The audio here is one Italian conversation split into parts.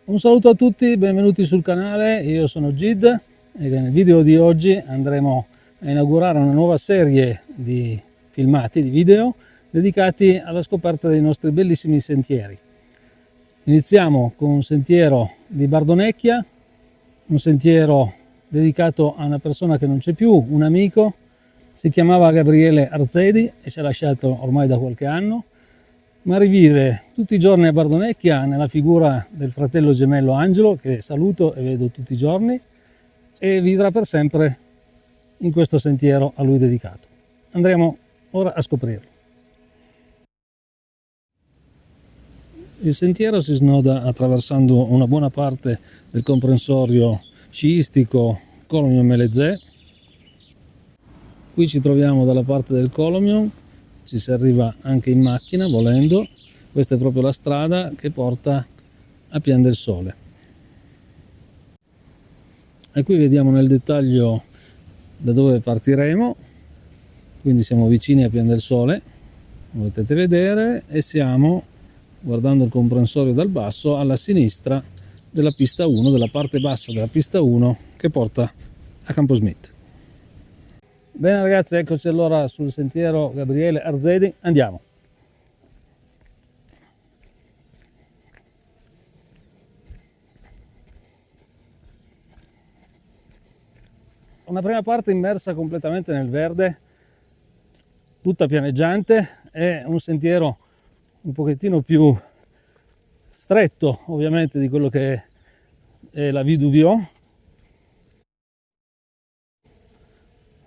Un saluto a tutti, benvenuti sul canale, io sono Gid e nel video di oggi andremo a inaugurare una nuova serie di filmati, di video dedicati alla scoperta dei nostri bellissimi sentieri. Iniziamo con un sentiero di Bardonecchia, un sentiero dedicato a una persona che non c'è più, un amico, si chiamava Gabriele Arzedi e ci ha lasciato ormai da qualche anno, ma rivive tutti i giorni a Bardonecchia nella figura del fratello gemello Angelo, che saluto e vedo tutti i giorni, e vivrà per sempre in questo sentiero a lui dedicato. Andremo ora a scoprirlo. Il sentiero si snoda attraversando una buona parte del comprensorio sciistico Colomio-Melezè. Qui ci troviamo dalla parte del Colomio, ci si arriva anche in macchina volendo. Questa è proprio la strada che porta a Pian del Sole. E qui vediamo nel dettaglio da dove partiremo, quindi siamo vicini a Pian del Sole, come potete vedere, e siamo, guardando il comprensorio dal basso, alla sinistra della pista 1, della parte bassa della pista 1 che porta a Camposmith. Bene ragazzi, eccoci allora sul sentiero Gabriele Arzedi, andiamo. Una prima parte immersa completamente nel verde, tutta pianeggiante, è un sentiero un pochettino più stretto ovviamente di quello che è la Vie du Vieux.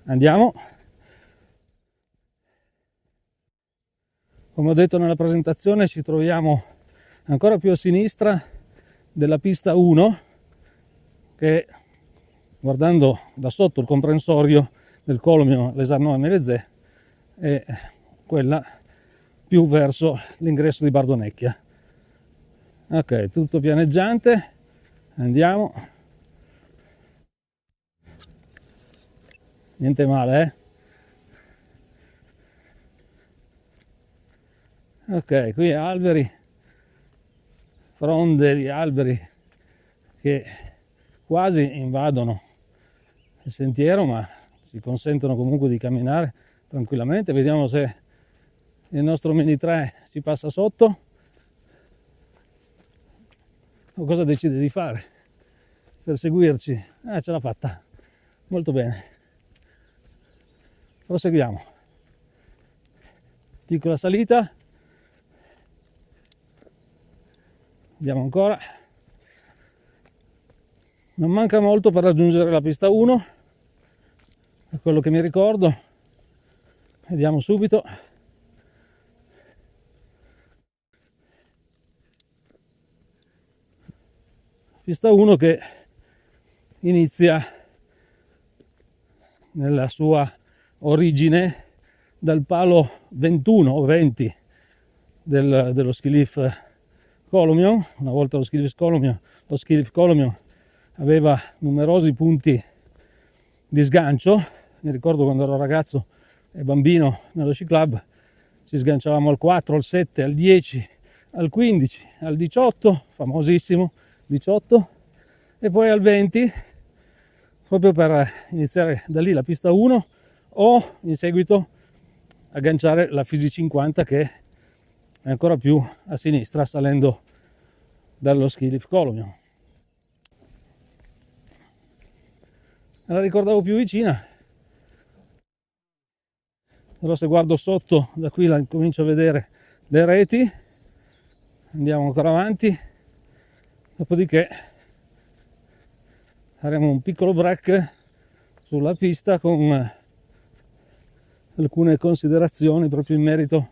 Andiamo. Come ho detto nella presentazione, ci troviamo ancora più a sinistra della pista 1, che guardando da sotto il comprensorio del Colomio, Les Arnois e Melezè, è quella più verso l'ingresso di Bardonecchia. Ok, tutto pianeggiante, andiamo. Niente male, Ok, qui alberi, fronde di alberi che quasi invadono il sentiero, ma ci consentono comunque di camminare tranquillamente. Vediamo se il nostro Mini 3 si passa sotto o cosa decide di fare per seguirci. Ce l'ha fatta, molto bene. Proseguiamo. Piccola salita, andiamo ancora. Non manca molto per raggiungere la pista 1, è quello che mi ricordo. Vediamo subito. Pista 1 che inizia nella sua origine dal palo 21 o 20 dello ski lift Colomio. Una volta lo ski lift Colomio aveva numerosi punti di sgancio. Mi ricordo quando ero ragazzo e bambino nello sci club ci sganciavamo al 4, al 7, al 10, al 15, al 18, famosissimo 18, e poi al 20, proprio per iniziare da lì la pista 1 o in seguito agganciare la Fisi 50, che è ancora più a sinistra salendo dallo ski lift Colomio. Me la ricordavo più vicina, però se guardo sotto da qui comincio a vedere le reti. Andiamo ancora avanti, dopodiché faremo un piccolo break sulla pista con alcune considerazioni proprio in merito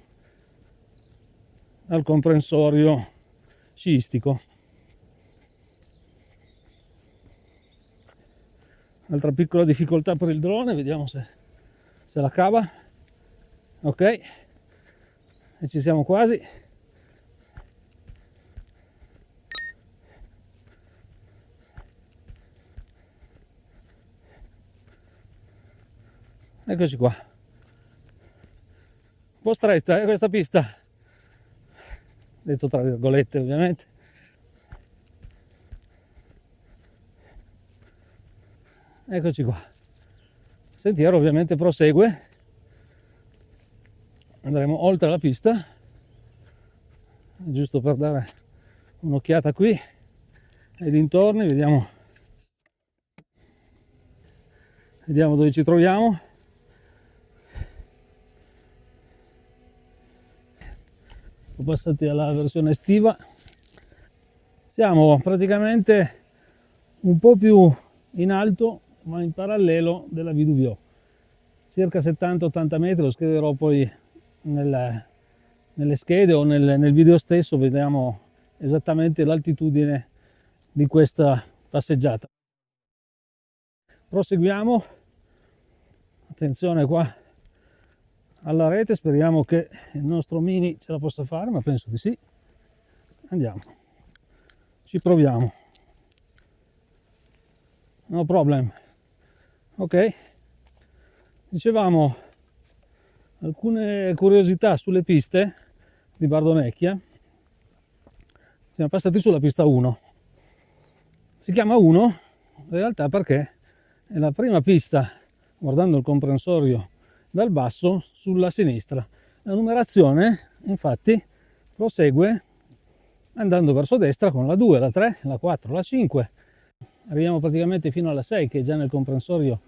al comprensorio sciistico. Altra piccola difficoltà per il drone, vediamo se la cava. Ok, e ci siamo quasi. Eccoci qua. Un po' stretta questa pista, detto tra virgolette ovviamente. Eccoci qua. Il sentiero ovviamente prosegue, andremo oltre la pista, giusto per dare un'occhiata qui ai dintorni, vediamo dove ci troviamo. Siamo passati alla versione estiva, siamo praticamente un po' più in alto ma in parallelo della Viduvio, circa 70-80 metri, lo scriverò poi nelle schede o nel video stesso, vediamo esattamente l'altitudine di questa passeggiata. Proseguiamo, attenzione qua alla rete, speriamo che il nostro Mini ce la possa fare, ma penso di sì. Andiamo, ci proviamo, no problem. Ok, dicevamo alcune curiosità sulle piste di Bardonecchia. Siamo passati sulla pista 1, si chiama 1 in realtà perché è la prima pista, guardando il comprensorio dal basso, sulla sinistra. La numerazione infatti prosegue andando verso destra con la 2, la 3, la 4, la 5. Arriviamo praticamente fino alla 6, che è già nel comprensorio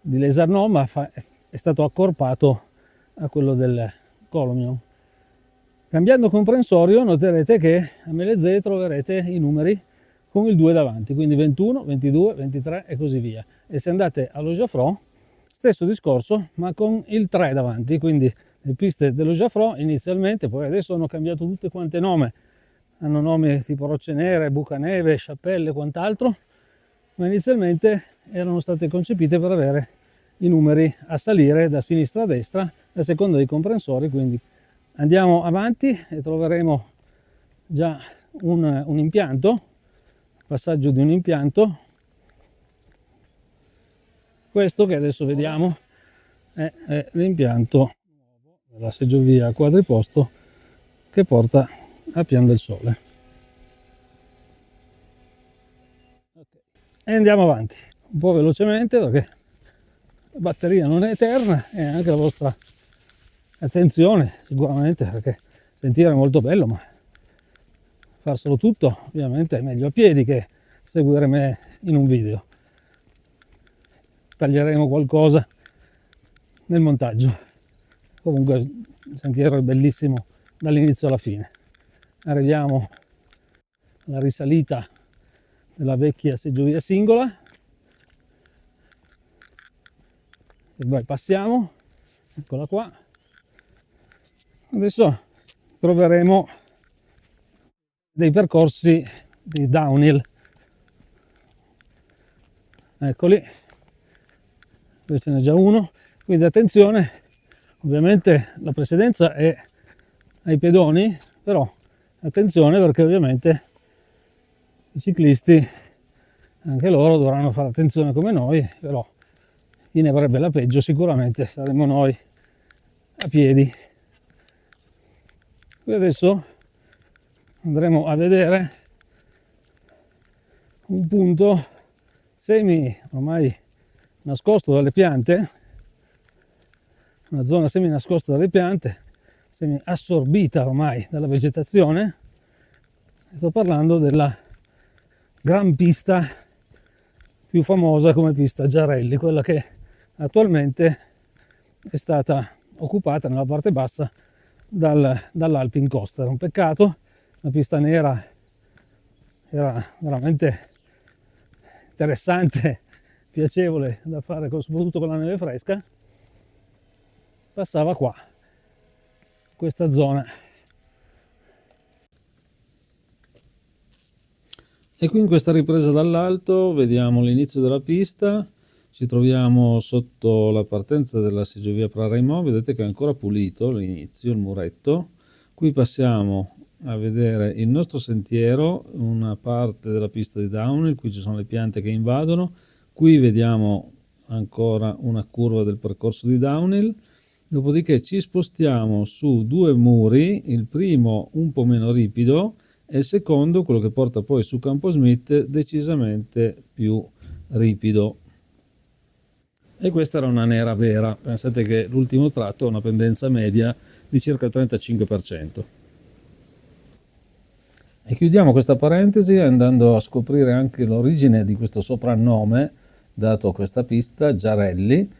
di Lesarno, ma è stato accorpato a quello del Colomion. Cambiando comprensorio noterete che a Melezze troverete i numeri con il 2 davanti, quindi 21, 22, 23 e così via. E se andate allo Jaffrò, stesso discorso, ma con il 3 davanti, quindi le piste dello Jaffrò inizialmente, poi adesso hanno cambiato tutte quante nome, hanno nomi tipo Rocce Nere, Bucaneve, Chapelle e quant'altro, ma inizialmente erano state concepite per avere i numeri a salire da sinistra a destra a seconda dei comprensori. Quindi andiamo avanti e troveremo già un impianto, passaggio di un impianto. Questo che adesso vediamo è l'impianto della seggiovia a quadriposto che porta a Pian del Sole. Okay. E andiamo avanti un po' velocemente perché la batteria non è eterna e anche la vostra attenzione sicuramente, perché sentire è molto bello, ma farselo tutto ovviamente è meglio a piedi che seguire me in un video. Taglieremo qualcosa nel montaggio. Comunque il sentiero è bellissimo dall'inizio alla fine. Arriviamo alla risalita della vecchia seggiovia singola e poi passiamo, eccola qua. Adesso troveremo dei percorsi di downhill, eccoli, qui ce n'è già uno, quindi attenzione, ovviamente la precedenza è ai pedoni, però attenzione perché ovviamente i ciclisti anche loro dovranno fare attenzione come noi, però chi ne avrebbe la peggio sicuramente saremo noi a piedi. Qui adesso andremo a vedere un punto ormai nascosto dalle piante, una zona semi nascosta dalle piante, semi assorbita ormai dalla vegetazione. Sto parlando della gran pista più famosa come pista Giarelli, quella che attualmente è stata occupata nella parte bassa dall'Alpine Coaster. Un peccato, la pista nera era veramente interessante, piacevole da fare, soprattutto con la neve fresca. Passava qua, questa zona. E qui in questa ripresa dall'alto vediamo l'inizio della pista, ci troviamo sotto la partenza della seggiovia Praraimò, vedete che è ancora pulito l'inizio, il muretto. Qui passiamo a vedere il nostro sentiero, una parte della pista di downhill, qui ci sono le piante che invadono, qui vediamo ancora una curva del percorso di downhill, dopodiché ci spostiamo su due muri, il primo un po' meno ripido e il secondo, quello che porta poi su Campo Smith, decisamente più ripido. e questa era una nera vera. Pensate che l'ultimo tratto ha una pendenza media di circa il 35%. E chiudiamo questa parentesi andando a scoprire anche l'origine di questo soprannome dato a questa pista, Jarelli.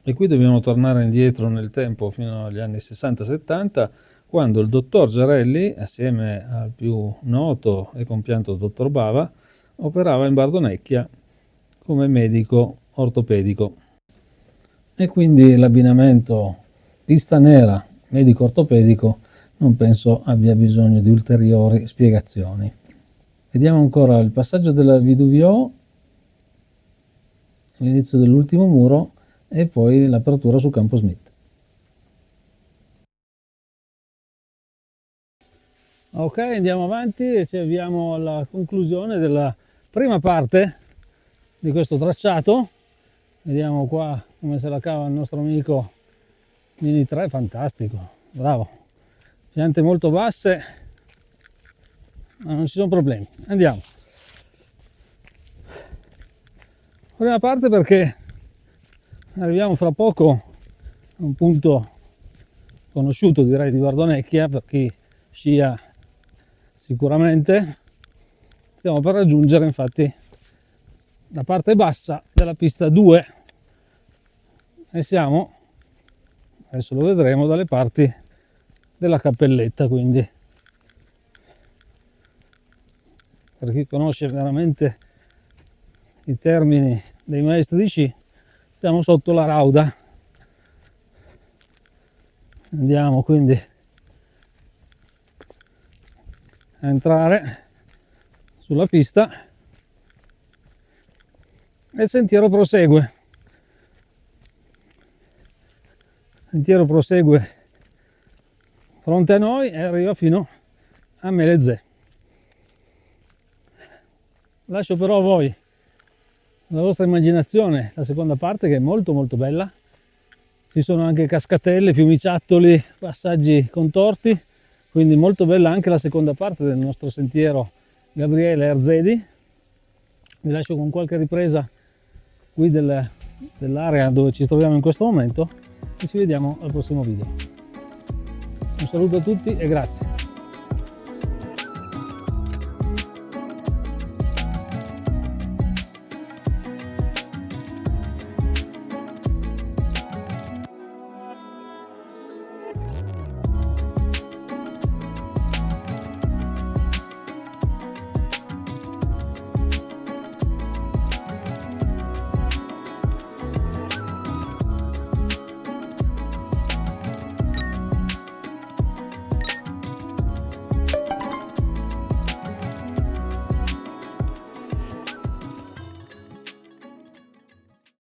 E qui dobbiamo tornare indietro nel tempo fino agli anni 60-70, quando il dottor Jarelli, assieme al più noto e compianto dottor Bava, operava in Bardonecchia come medico ortopedico. E quindi l'abbinamento pista nera, medico ortopedico, non penso abbia bisogno di ulteriori spiegazioni. Vediamo ancora il passaggio della Viduvio, l'inizio dell'ultimo muro e poi l'apertura su Campo Smith. Ok, andiamo avanti e ci avviamo alla conclusione della prima parte di questo tracciato. Vediamo qua come se la cava il nostro amico Mini 3, fantastico, bravo. Piante molto basse, ma non ci sono problemi. Andiamo. Prima parte perché arriviamo fra poco a un punto conosciuto, direi, di Bardonecchia, per chi scia sicuramente. Stiamo per raggiungere infatti la parte bassa della pista 2 e siamo, adesso lo vedremo, dalle parti della Cappelletta, quindi per chi conosce veramente i termini dei maestri di sci, siamo sotto la rauda. Andiamo quindi a entrare sulla pista e il sentiero prosegue. Il sentiero prosegue fronte a noi e arriva fino a Melezze. Lascio però a voi, la vostra immaginazione, la seconda parte, che è molto molto bella. Ci sono anche cascatelle, fiumiciattoli, passaggi contorti, quindi molto bella anche la seconda parte del nostro sentiero Gabriele Arzedi. Vi lascio con qualche ripresa qui dell'area dove ci troviamo in questo momento e ci vediamo al prossimo video. Un saluto a tutti e grazie.